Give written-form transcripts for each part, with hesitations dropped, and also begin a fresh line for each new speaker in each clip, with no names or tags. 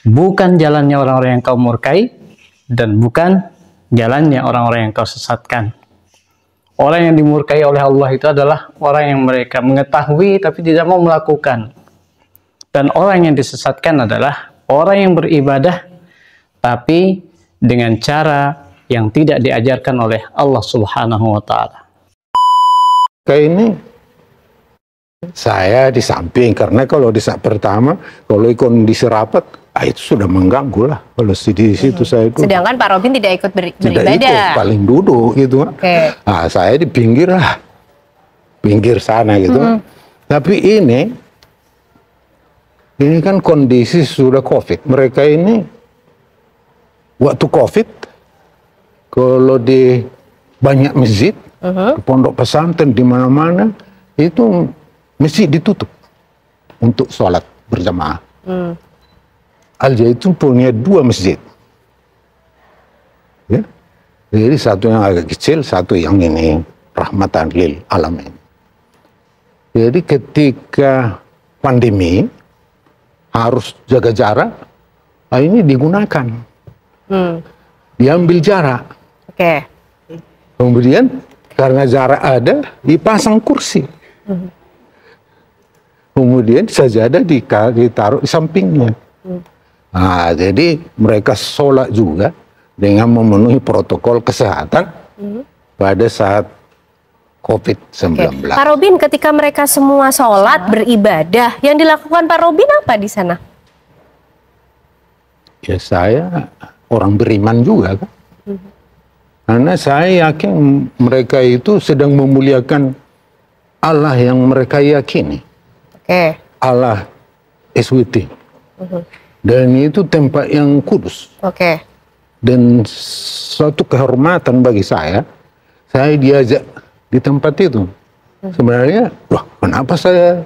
bukan jalannya orang-orang yang kau murkai, dan bukan jalannya orang-orang yang kau sesatkan. Orang yang dimurkai oleh Allah itu adalah orang yang mereka mengetahui tapi tidak mau melakukan. Dan orang yang disesatkan adalah orang yang beribadah tapi dengan cara yang tidak diajarkan oleh Allah Subhanahu wa Ta'ala.
Kayak ini saya di samping, karena kalau di saat pertama kalau kondisi rapat, itu sudah mengganggu lah. Kalau di situ saya itu.
Sedangkan Pak Robin tidak ikut beribadah.
Tidak ikut, paling duduk gitu. Nah, saya di pinggir lah, pinggir sana gitu. Tapi ini kan kondisi sudah COVID. Mereka ini waktu COVID, kalau di banyak masjid, di pondok pesantren di mana-mana itu masjid ditutup untuk sholat berjamaah. Al-Zaitun punya 2 masjid, ya. Jadi satu yang agak kecil, satu yang ini rahmatan lil alamin. Jadi ketika pandemi harus jaga jarak, ini digunakan, diambil jarak. Kemudian karena jarak ada, dipasang kursi. Kemudian sajadah ditaruh di sampingnya. Nah, jadi mereka sholat juga dengan memenuhi protokol kesehatan pada saat COVID-19.
Pak Robin, ketika mereka semua sholat, beribadah, yang dilakukan Pak Robin apa di sana?
Ya saya orang beriman juga kan. Karena saya yakin mereka itu sedang memuliakan Allah yang mereka yakini. Allah SWT. Dan itu tempat yang kudus. Dan suatu kehormatan bagi saya diajak di tempat itu. Sebenarnya, wah kenapa saya,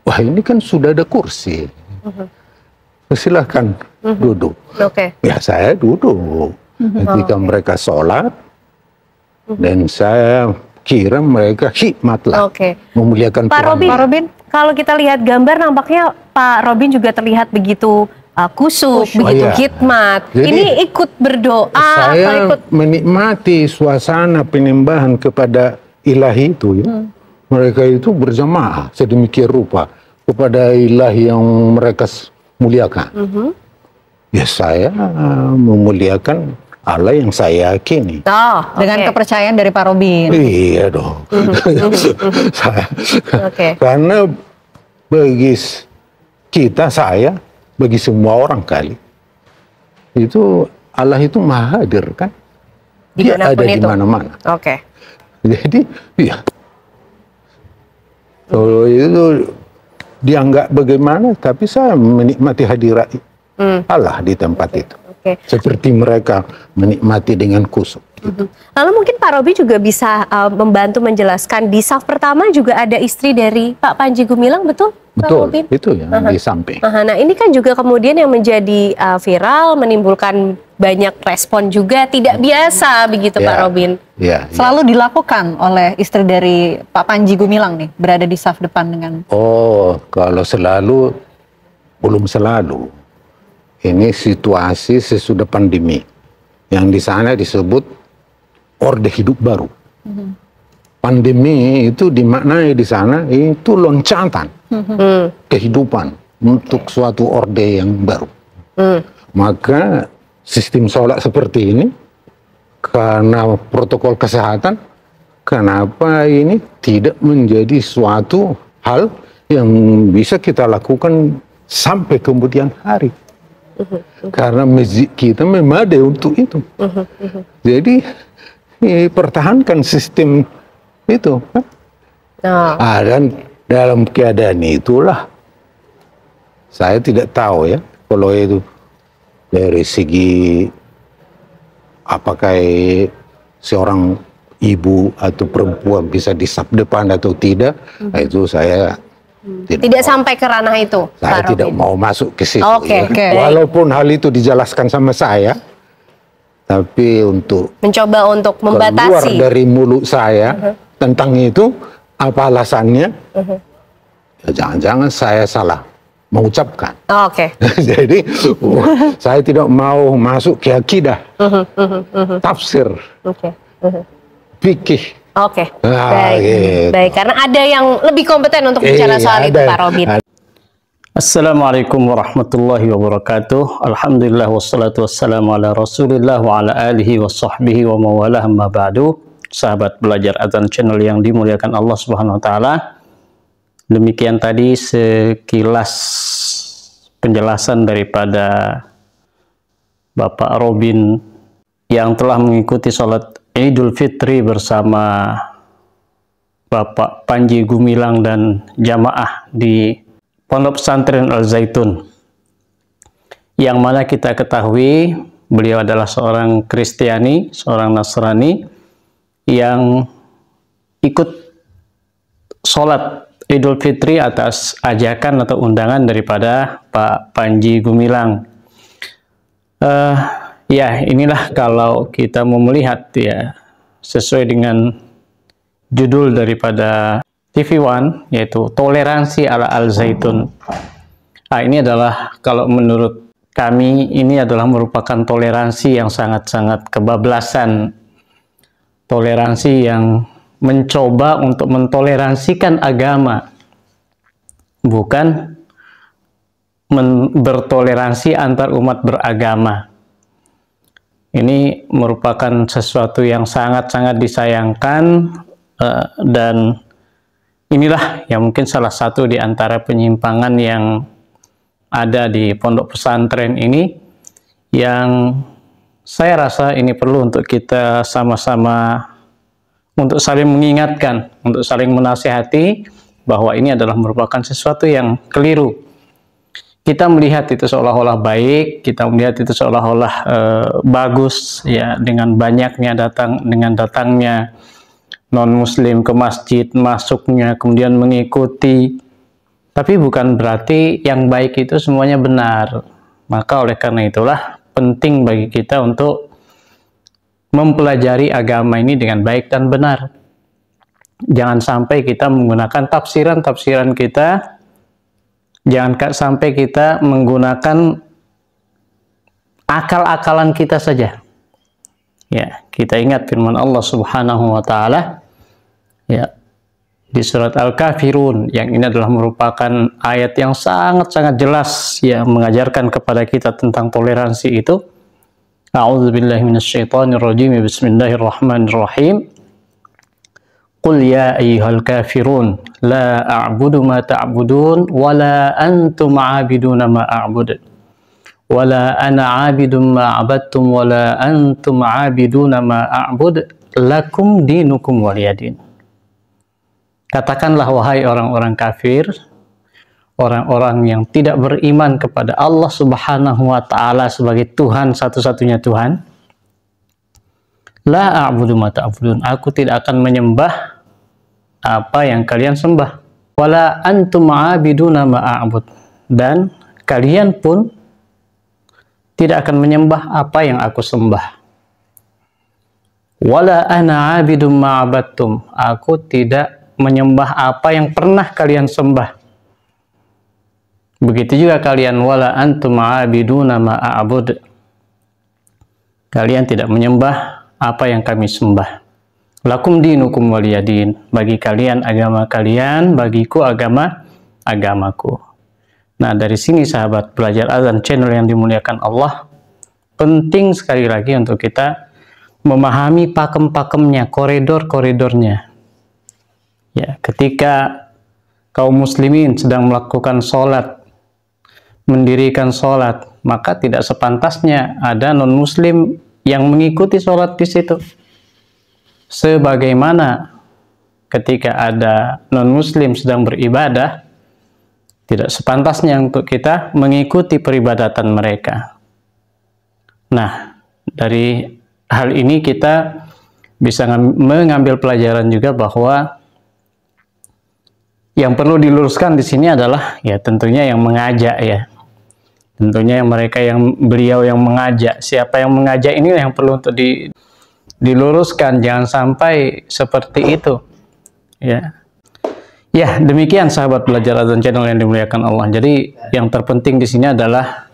wah ini kan sudah ada kursi. Silahkan duduk. Ya saya duduk. Ketika mereka sholat, dan saya kira mereka hikmatlah memuliakan
Pak Robin, kalau kita lihat gambar nampaknya Pak Robin juga terlihat begitu kusuk, begitu hikmat. Jadi, ini ikut berdoa.
Saya ikut menikmati suasana penyembahan kepada ilahi itu ya. Mereka itu berjamaah sedemikian rupa kepada ilahi yang mereka muliakan. Ya saya memuliakan Allah yang saya yakini.
Dengan kepercayaan dari Pak Robin.
Iya dong. Karena bagi kita, saya, bagi semua orang kali, itu Allah itu maha hadir kan. Dia ada di mana-mana. Jadi, iya. Kalau itu dianggap bagaimana, tapi saya menikmati hadirat Allah di tempat itu. Seperti mereka menikmati dengan kusuk.
Lalu mungkin Pak Robin juga bisa membantu menjelaskan, di saf pertama juga ada istri dari Pak Panji Gumilang, betul?
Betul, itu yang di samping.
Nah ini kan juga kemudian yang menjadi viral, menimbulkan banyak respon juga, tidak biasa begitu Pak Robin.
Selalu dilakukan oleh istri dari Pak Panji Gumilang nih, berada di saf depan dengan...
Oh, kalau selalu, belum selalu. Ini situasi sesudah pandemi, yang di sana disebut orde hidup baru. Pandemi itu dimaknai di sana itu loncatan kehidupan untuk suatu orde yang baru. Maka sistem sholat seperti ini, karena protokol kesehatan, kenapa ini tidak menjadi suatu hal yang bisa kita lakukan sampai kemudian hari. Karena masjid kita memadai untuk itu. Jadi pertahankan sistem itu. Dan dalam keadaan itulah saya tidak tahu ya kalau itu dari segi apakah seorang ibu atau perempuan bisa di saf depan atau tidak, itu saya
tidak sampai ke ranah itu.
Saya tidak mau masuk ke situ. Walaupun hal itu dijelaskan sama saya, tapi untuk
mencoba untuk membatasi
keluar dari mulut saya tentang itu, apa alasannya? Ya, jangan-jangan saya salah mengucapkan.
Oke.
Jadi saya tidak mau masuk ke akidah, tafsir, fikih.
Oke.
Nah,
Baik.
gitu.
Baik, karena ada yang lebih kompeten untuk bicara soal itu, Pak Robin.
Assalamualaikum warahmatullahi wabarakatuh. Alhamdulillah wassalatu wassalamu ala Rasulillah wa ala alihi wa sahbihi wa mawalah amma ba'du. Sahabat belajar Adzan Channel yang dimuliakan Allah Subhanahu wa taala. Demikian tadi sekilas penjelasan daripada Bapak Robin yang telah mengikuti sholat Idul Fitri bersama Bapak Panji Gumilang dan jamaah di Pondok Pesantren Al Zaitun, yang mana kita ketahui beliau adalah seorang Kristiani, seorang Nasrani yang ikut sholat Idul Fitri atas ajakan atau undangan daripada Pak Panji Gumilang. Ya, inilah kalau kita mau melihat ya sesuai dengan judul daripada TV One, yaitu toleransi ala Al Zaitun. Nah, ini adalah kalau menurut kami ini adalah merupakan toleransi yang sangat-sangat kebablasan, toleransi yang mencoba untuk mentoleransikan agama, bukan bertoleransi antar umat beragama. Ini merupakan sesuatu yang sangat-sangat disayangkan, dan inilah yang mungkin salah satu di antara penyimpangan yang ada di pondok pesantren ini, yang saya rasa ini perlu untuk kita sama-sama untuk saling mengingatkan, untuk saling menasihati bahwa ini adalah merupakan sesuatu yang keliru. Kita melihat itu seolah-olah baik, kita melihat itu seolah-olah bagus ya, dengan datangnya non-muslim ke masjid, masuknya kemudian mengikuti. Tapi bukan berarti yang baik itu semuanya benar. Maka oleh karena itulah penting bagi kita untuk mempelajari agama ini dengan baik dan benar. Jangan sampai kita menggunakan tafsiran-tafsiran kita, jangan sampai kita menggunakan akal-akalan kita saja. Ya, kita ingat firman Allah Subhanahu wa taala ya di surat Al-Kafirun, yang ini adalah merupakan ayat yang sangat-sangat jelas yang mengajarkan kepada kita tentang toleransi itu. A'udzubillahi minasyaitonirrajim. Bismillahirrahmanirrahim. Qul ya ayyuhal kafirun la a'budu ma ta'budun wa la antum 'abiduna ma a'budu wa la ana 'abidun ma 'abadtum wa la antum 'abiduna ma a'budu lakum dinukum waliyadin. Katakanlah wahai orang-orang kafir, orang-orang yang tidak beriman kepada Allah Subhanahu wa taala sebagai Tuhan satu-satunya Tuhan. La a'budu ma ta'budun, aku tidak akan menyembah apa yang kalian sembah. Wala antum 'abiduna ma a'bud, dan kalian pun tidak akan menyembah apa yang aku sembah. Wala ana 'abidum ma 'abadtum, aku tidak menyembah apa yang pernah kalian sembah. Begitu juga kalian, wala antum 'abiduna ma a'bud, kalian tidak menyembah apa yang kami sembah. Lakum dinukum waliyadin, bagi kalian agama kalian, bagiku agamaku. Nah, dari sini sahabat belajar Adzan Channel yang dimuliakan Allah, penting sekali lagi untuk kita memahami pakem-pakemnya, koridor-koridornya. Ya, ketika kaum muslimin sedang melakukan sholat, mendirikan sholat, maka tidak sepantasnya ada non-muslim yang mengikuti sholat di situ. Sebagaimana ketika ada non-muslim sedang beribadah, tidak sepantasnya untuk kita mengikuti peribadatan mereka. Nah, dari hal ini kita bisa mengambil pelajaran juga bahwa yang perlu diluruskan di sini adalah ya tentunya yang mengajak ya. Tentunya yang mereka yang beliau yang mengajak, siapa yang mengajak ini yang perlu untuk diluruskan, jangan sampai seperti itu. Ya. Ya, demikian sahabat belajar Adzan Channel yang dimuliakan Allah. Jadi yang terpenting di sini adalah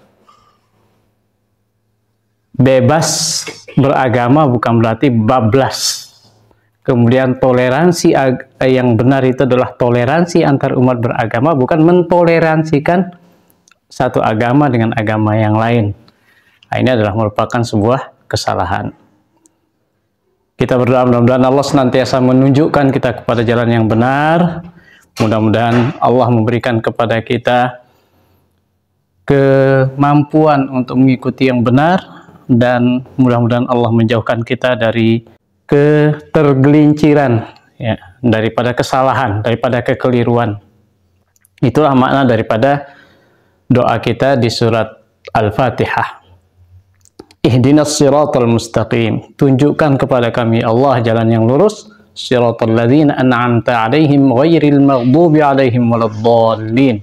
bebas beragama bukan berarti bablas. Kemudian toleransi yang benar itu adalah toleransi antar umat beragama, bukan mentoleransikan satu agama dengan agama yang lain. Nah, ini adalah merupakan sebuah kesalahan. Kita berdoa mudah-mudahan Allah senantiasa menunjukkan kita kepada jalan yang benar. Mudah-mudahan Allah memberikan kepada kita kemampuan untuk mengikuti yang benar, dan mudah-mudahan Allah menjauhkan kita dari ketergelinciran, ya, daripada kesalahan, daripada kekeliruan. Itulah makna daripada doa kita di surat Al-Fatihah. Ihdinas siratal mustaqim. Tunjukkan kepada kami Allah jalan yang lurus. Siratal ladzina an'amta 'alaihim ghairil maghdubi 'alaihim waladdallin.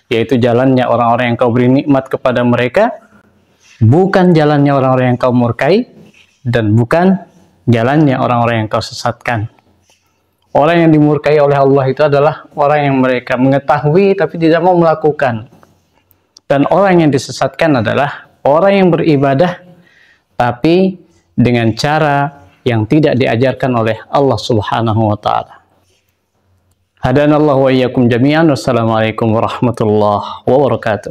Yaitu jalannya orang-orang yang kau beri nikmat kepada mereka, bukan jalannya orang-orang yang kau murkai, dan bukan jalannya orang-orang yang kau sesatkan. Orang yang dimurkai oleh Allah itu adalah orang yang mereka mengetahui tapi tidak mau melakukan. Dan orang yang disesatkan adalah orang yang beribadah tapi dengan cara yang tidak diajarkan oleh Allah Subhanahu wa taala. Hadanallahu wa iyyakum jami'an. Wassalamualaikum warahmatullahi wabarakatuh.